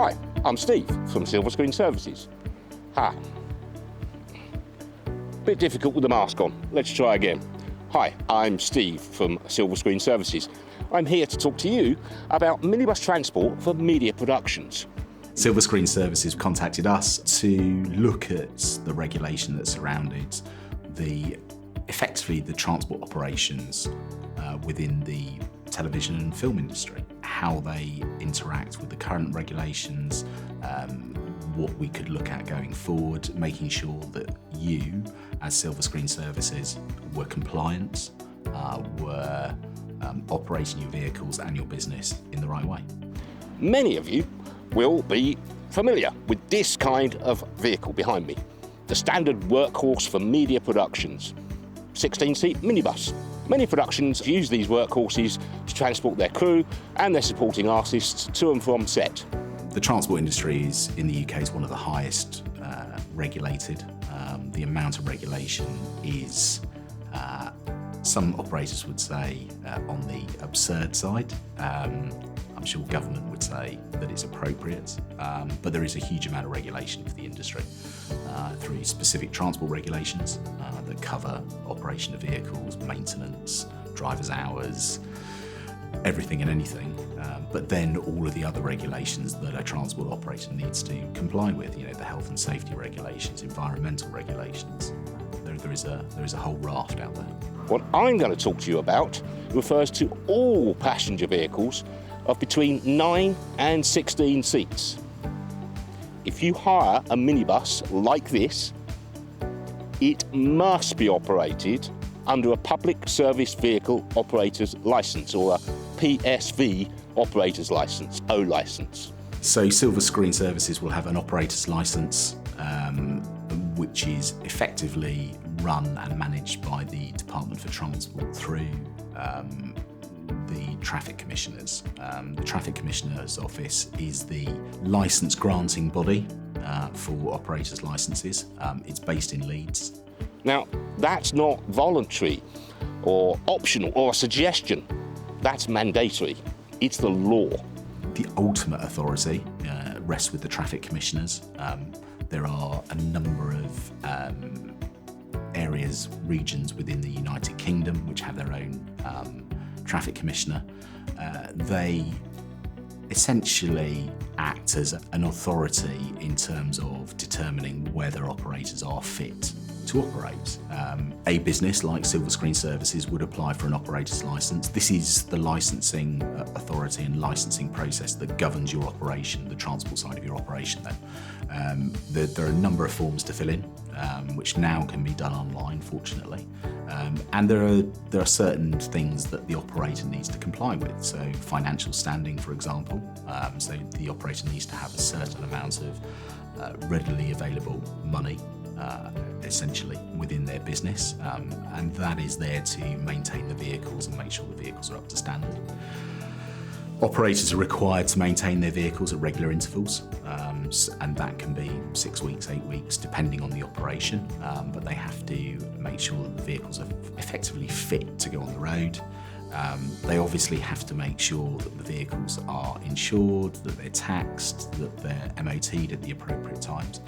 Hi, I'm Steve from SilverScreen Services. Bit difficult with the mask on. Let's try again. Hi, I'm Steve from SilverScreen Services. I'm here to talk to you about minibus transport for media productions. SilverScreen Services contacted us to look at the regulation that surrounded effectively the transport operations within the television and film industry, how they interact with the current regulations, what we could look at going forward, making sure that you, as SilverScreen Services, were compliant, were operating your vehicles and your business in the right way. Many of you will be familiar with this kind of vehicle behind me, the standard workhorse for media productions, 16-seat minibus. Many productions use these workhorses to transport their crew and their supporting artists to and from set. The transport industry in the UK is one of the highest regulated. The amount of regulation is, some operators would say, on the absurd side. I'm sure government would say that it's appropriate, but there is a huge amount of regulation for the industry through specific transport regulations that cover operation of vehicles, maintenance, driver's hours, everything and anything, but then all of the other regulations that a transport operator needs to comply with, the health and safety regulations, environmental regulations. There is a whole raft out there. What I'm going to talk to you about refers to all passenger vehicles of between 9 and 16 seats. If you hire a minibus like this, it must be operated under a Public Service Vehicle Operator's Licence, or a PSV Operator's Licence, O licence. So SilverScreen Services will have an operator's licence, which is effectively run and managed by the Department for Transport through the Traffic Commissioners. The Traffic Commissioner's Office is the licence granting body for operators' licences. It's based in Leeds. Now, that's not voluntary or optional or a suggestion. That's mandatory. It's the law. The ultimate authority rests with the Traffic Commissioners. There are a number of areas, regions within the United Kingdom which have their own Traffic Commissioner. They essentially act as an authority in terms of determining whether operators are fit to operate. A business like SilverScreen Services would apply for an operator's licence. This is the licensing authority and licensing process that governs your operation, the transport side of your operation then. There are a number of forms to fill in, which now can be done online, fortunately. And there are certain things that the operator needs to comply with. So financial standing, for example. So the operator needs to have a certain amount of readily available money, essentially, within their business. And that is there to maintain the vehicles and make sure the vehicles are up to standard. Operators are required to maintain their vehicles at regular intervals, and that can be 6 weeks, 8 weeks, depending on the operation, but they have to make sure that the vehicles are effectively fit to go on the road. They obviously have to make sure that the vehicles are insured, that they're taxed, that they're MOT'd at the appropriate times.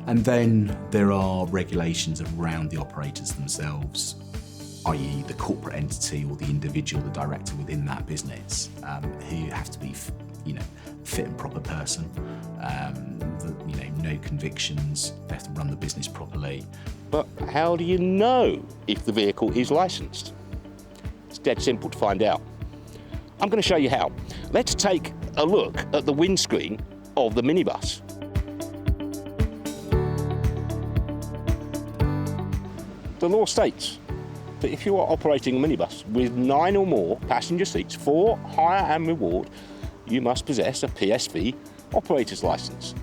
And then there are regulations around the operators themselves, i.e. the corporate entity or the individual, the director within that business, who have to be, fit and proper person, no convictions, they have to run the business properly. But how do you know if the vehicle is licensed? It's dead simple to find out. I'm going to show you how. Let's take a look at the windscreen of the minibus. The law states that if you are operating a minibus with 9 or more passenger seats for hire and reward, you must possess a PSV operator's licence.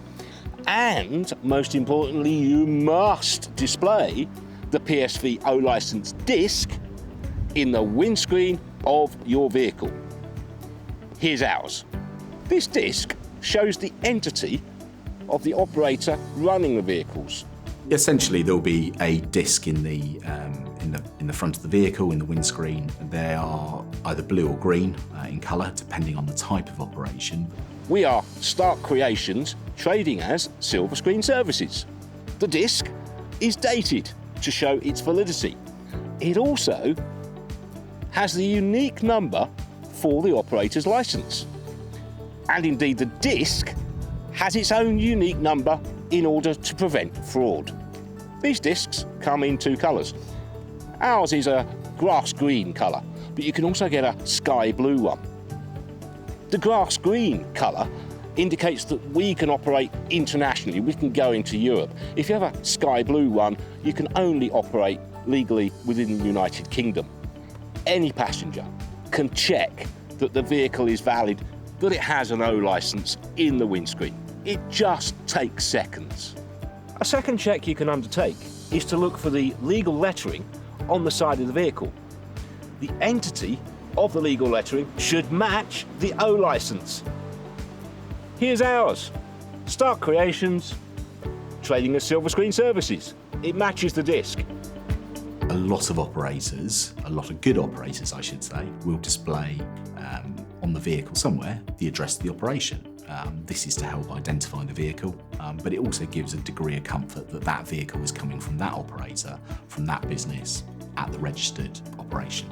And most importantly, you must display the PSV O licence disc in the windscreen of your vehicle. Here's ours. This disc shows the entity of the operator running the vehicles. Essentially, there'll be a disc in the in the front of the vehicle, in the windscreen. They are either blue or green in colour, depending on the type of operation. We are Stark Creations, trading as Silver Screen Services. The disc is dated to show its validity. It also has the unique number for the operator's licence. And indeed the disc has its own unique number in order to prevent fraud. These discs come in two colours. Ours is a grass green colour, but you can also get a sky blue one. The grass green colour indicates that we can operate internationally, we can go into Europe. If you have a sky blue one, you can only operate legally within the United Kingdom. Any passenger can check that the vehicle is valid, that it has an O licence in the windscreen. It just takes seconds. A second check you can undertake is to look for the legal lettering on the side of the vehicle. The entity of the legal lettering should match the O licence. Here's ours, Stark Creations, trading as Silver Screen Services. It matches the disc. A lot of operators, a lot of good operators I should say, will display on the vehicle somewhere the address of the operation. This is to help identify the vehicle, but it also gives a degree of comfort that that vehicle is coming from that operator, from that business, at the registered operation.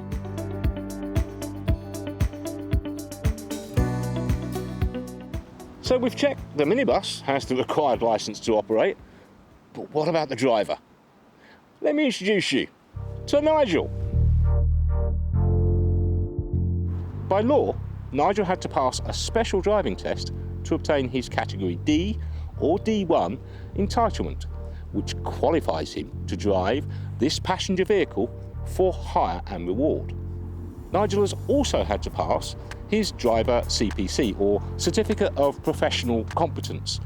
So we've checked the minibus has the required licence to operate, but what about the driver? Let me introduce you to Nigel. By law, Nigel had to pass a special driving test to obtain his category D or D1 entitlement, which qualifies him to drive this passenger vehicle for hire and reward. Nigel has also had to pass his driver CPC or Certificate of Professional Competence,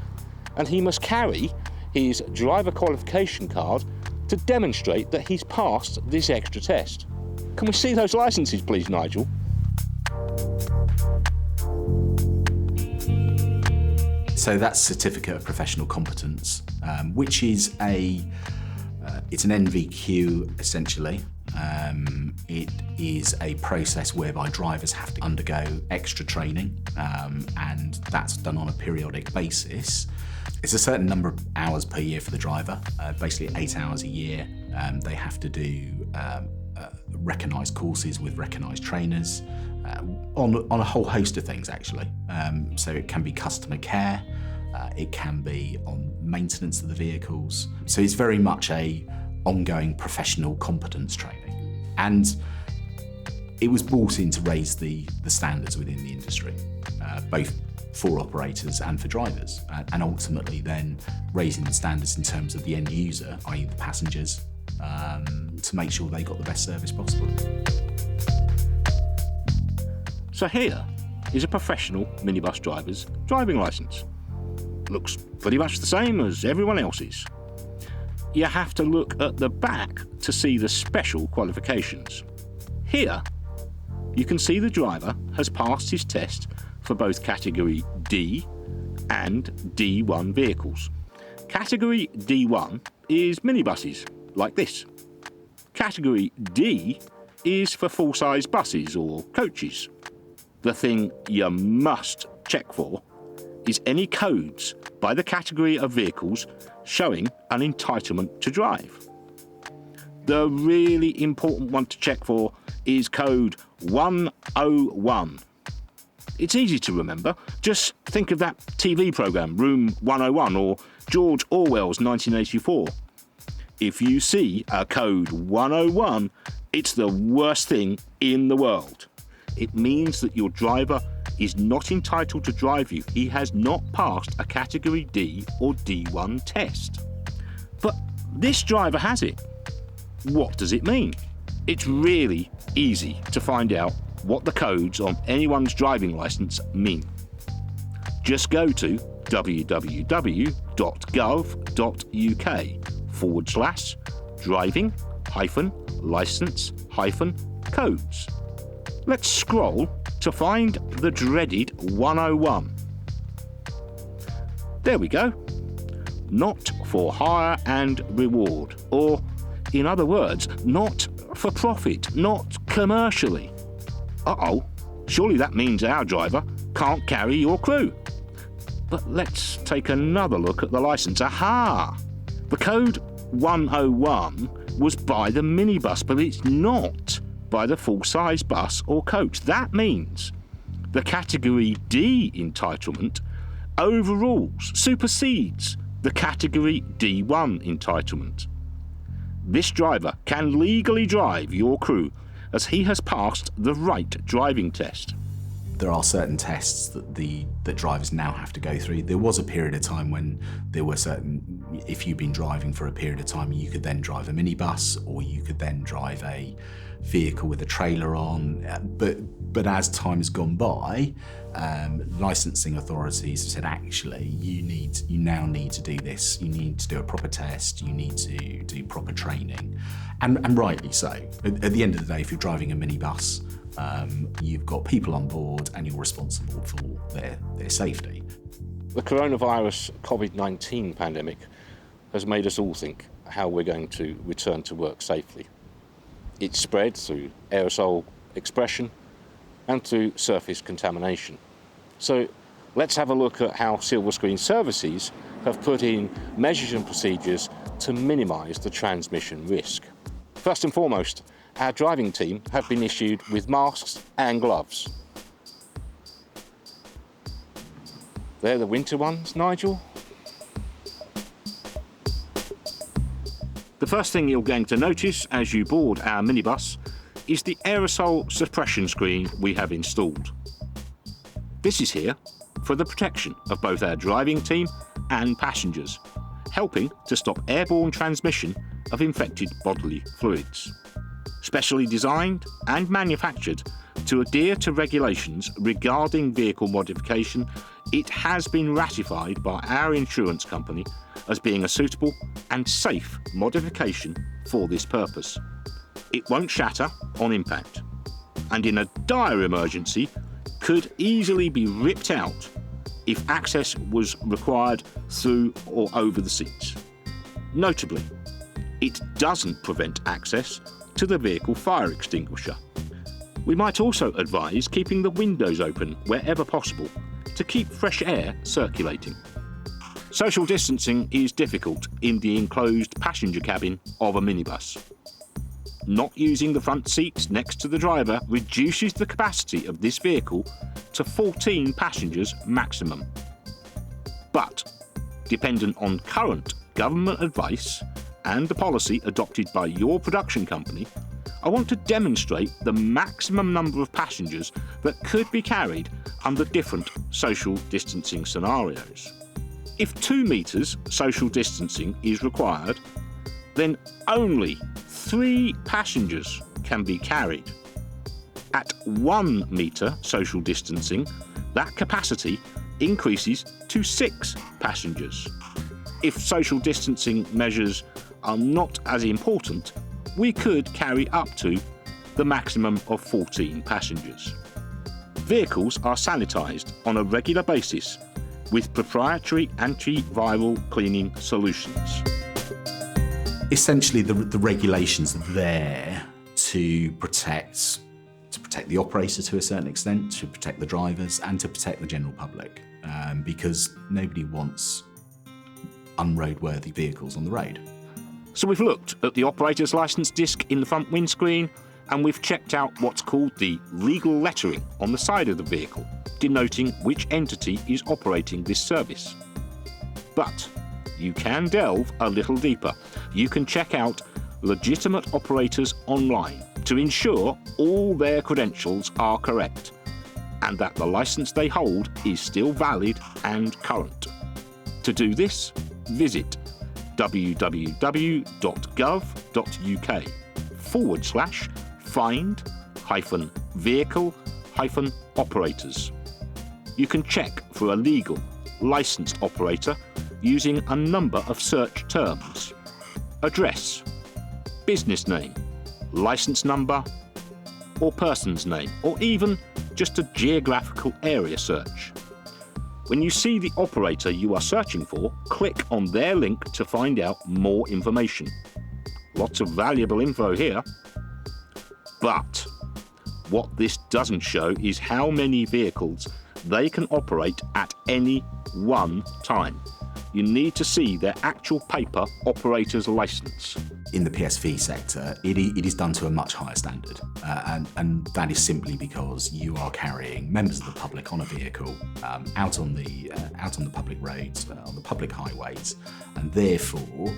and he must carry his driver qualification card to demonstrate that he's passed this extra test. Can we see those licences please, Nigel? So that's Certificate of Professional Competence, which is it's an NVQ essentially. It is a process whereby drivers have to undergo extra training, and that's done on a periodic basis. It's a certain number of hours per year for the driver, basically 8 hours a year. They have to do recognised courses with recognised trainers on a whole host of things actually. So it can be customer care, it can be on maintenance of the vehicles. So it's very much a ongoing professional competence training. And it was brought in to raise the standards within the industry, both for operators and for drivers, and ultimately then raising the standards in terms of the end user, i.e. the passengers, to make sure they got the best service possible. So here is a professional minibus driver's driving licence. Looks pretty much the same as everyone else's. You have to look at the back to see the special qualifications. Here, you can see the driver has passed his test for both Category D and D1 vehicles. Category D1 is minibuses, like this. Category D is for full-size buses or coaches. The thing you must check for is any codes by the category of vehicles showing an entitlement to drive. The really important one to check for is code 101. It's easy to remember. Just think of that TV programme, Room 101, or George Orwell's 1984. If you see a code 101, it's the worst thing in the world. It means that your driver is not entitled to drive you. He has not passed a Category D or D1 test. But this driver has it. What does it mean? It's really easy to find out what the codes on anyone's driving licence mean. Just go to www.gov.uk/driving-licence-codes. Let's scroll to find the dreaded 101. There we go. Not for hire and reward, or in other words, not for profit, not commercially. Uh-oh, surely that means our driver can't carry your crew. But let's take another look at the licence. Aha! The code 101 was by the minibus, but it's not by the full-size bus or coach. That means the Category D entitlement overrules, supersedes the Category D1 entitlement. This driver can legally drive your crew as he has passed the right driving test. There are certain tests that drivers now have to go through. There was a period of time when there were certain, if you've been driving for a period of time, you could then drive a minibus or you could then drive a vehicle with a trailer on. But as time has gone by, licensing authorities have said, actually, you now need to do this. You need to do a proper test. You need to do proper training, and rightly so. At the end of the day, if you're driving a minibus, you've got people on board and you're responsible for their safety. The coronavirus COVID-19 pandemic has made us all think how we're going to return to work safely. It's spread through aerosol expression and through surface contamination. So let's have a look at how Silver Screen Services have put in measures and procedures to minimise the transmission risk. First and foremost, our driving team have been issued with masks and gloves. They're the winter ones, Nigel. The first thing you're going to notice as you board our minibus is the aerosol suppression screen we have installed. This is here for the protection of both our driving team and passengers, helping to stop airborne transmission of infected bodily fluids. Specially designed and manufactured to adhere to regulations regarding vehicle modification, it has been ratified by our insurance company as being a suitable and safe modification for this purpose. It won't shatter on impact, and in a dire emergency could easily be ripped out if access was required through or over the seats. Notably, it doesn't prevent access to the vehicle fire extinguisher. We might also advise keeping the windows open wherever possible to keep fresh air circulating. Social distancing is difficult in the enclosed passenger cabin of a minibus. Not using the front seats next to the driver reduces the capacity of this vehicle to 14 passengers maximum. But, dependent on current government advice and the policy adopted by your production company, I want to demonstrate the maximum number of passengers that could be carried under different social distancing scenarios. If 2 metres social distancing is required, then only 3 passengers can be carried. At 1 metre social distancing, that capacity increases to 6 passengers. If social distancing measures are not as important, we could carry up to the maximum of 14 passengers. Vehicles are sanitised on a regular basis with proprietary antiviral cleaning solutions. Essentially, the regulations are there to protect the operator to a certain extent, to protect the drivers, and to protect the general public, because nobody wants unroadworthy vehicles on the road. So we've looked at the operator's licence disc in the front windscreen, and we've checked out what's called the legal lettering on the side of the vehicle, denoting which entity is operating this service. But you can delve a little deeper. You can check out legitimate operators online to ensure all their credentials are correct and that the licence they hold is still valid and current. To do this, visit www.gov.uk/find-vehicle-operators. You can check for a legal, licensed operator using a number of search terms: address, business name, license number, or person's name, or even just a geographical area search. When you see the operator you are searching for, click on their link to find out more information. Lots of valuable info here. But what this doesn't show is how many vehicles they can operate at any one time. You need to see their actual paper operator's licence. In the PSV sector, it is done to a much higher standard, and that is simply because you are carrying members of the public on a vehicle out on the public roads, on the public highways, and therefore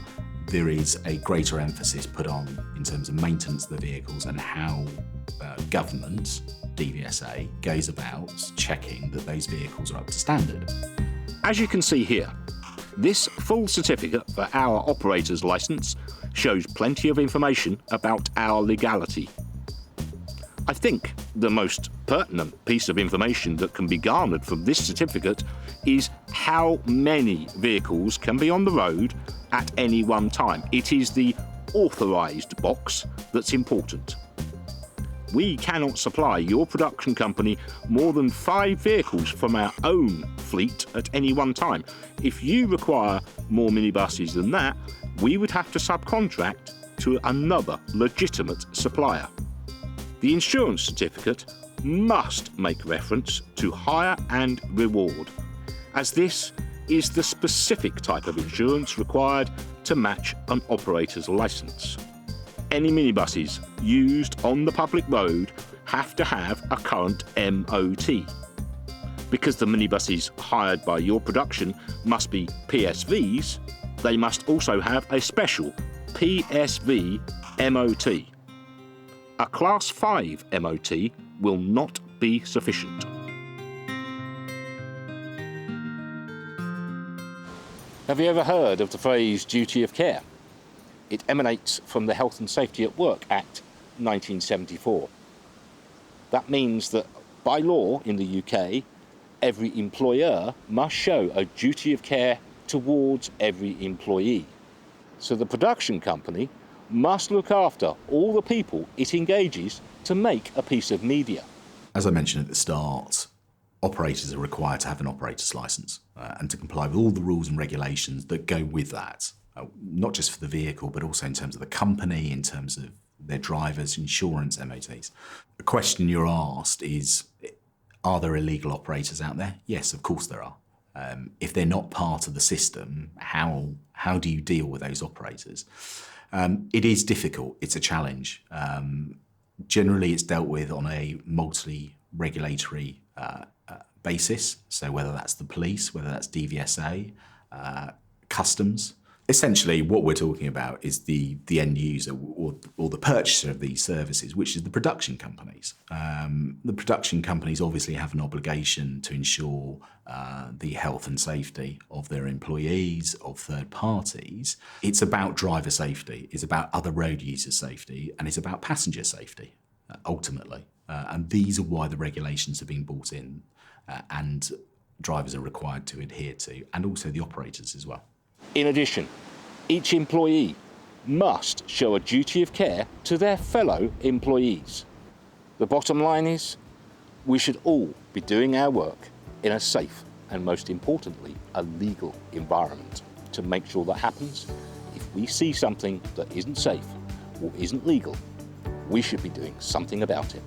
there is a greater emphasis put on in terms of maintenance of the vehicles and how government, DVSA, goes about checking that those vehicles are up to standard. As you can see here, this full certificate for our operator's licence shows plenty of information about our legality. I think the most pertinent piece of information that can be garnered from this certificate is how many vehicles can be on the road at any one time. It is the authorised box that's important. We cannot supply your production company more than 5 vehicles from our own fleet at any one time. If you require more minibuses than that, we would have to subcontract to another legitimate supplier. The insurance certificate must make reference to hire and reward, as this is the specific type of insurance required to match an operator's licence. Any minibuses used on the public road have to have a current MOT. Because the minibuses hired by your production must be PSVs, they must also have a special PSV MOT. A Class 5 MOT will not be sufficient. Have you ever heard of the phrase duty of care? It emanates from the Health and Safety at Work Act 1974. That means that by law in the UK, every employer must show a duty of care towards every employee. So the production company must look after all the people it engages to make a piece of media. As I mentioned at the start, operators are required to have an operator's licence and to comply with all the rules and regulations that go with that. Not just for the vehicle, but also in terms of the company, in terms of their drivers, insurance, MOTs. The question you're asked is, are there illegal operators out there? Yes, of course there are. If they're not part of the system, how do you deal with those operators? It is difficult. It's a challenge. Generally, it's dealt with on a multi-regulatory basis. So whether that's the police, whether that's DVSA, customs. Essentially, what we're talking about is the end user or the purchaser of these services, which is the production companies. The production companies obviously have an obligation to ensure the health and safety of their employees, of third parties. It's about driver safety, it's about other road users' safety, and it's about passenger safety, ultimately. And these are why the regulations are being brought in and drivers are required to adhere to, and also the operators as well. In addition, each employee must show a duty of care to their fellow employees. The bottom line is, we should all be doing our work in a safe and, most importantly, a legal environment. To make sure that happens, if we see something that isn't safe or isn't legal, we should be doing something about it.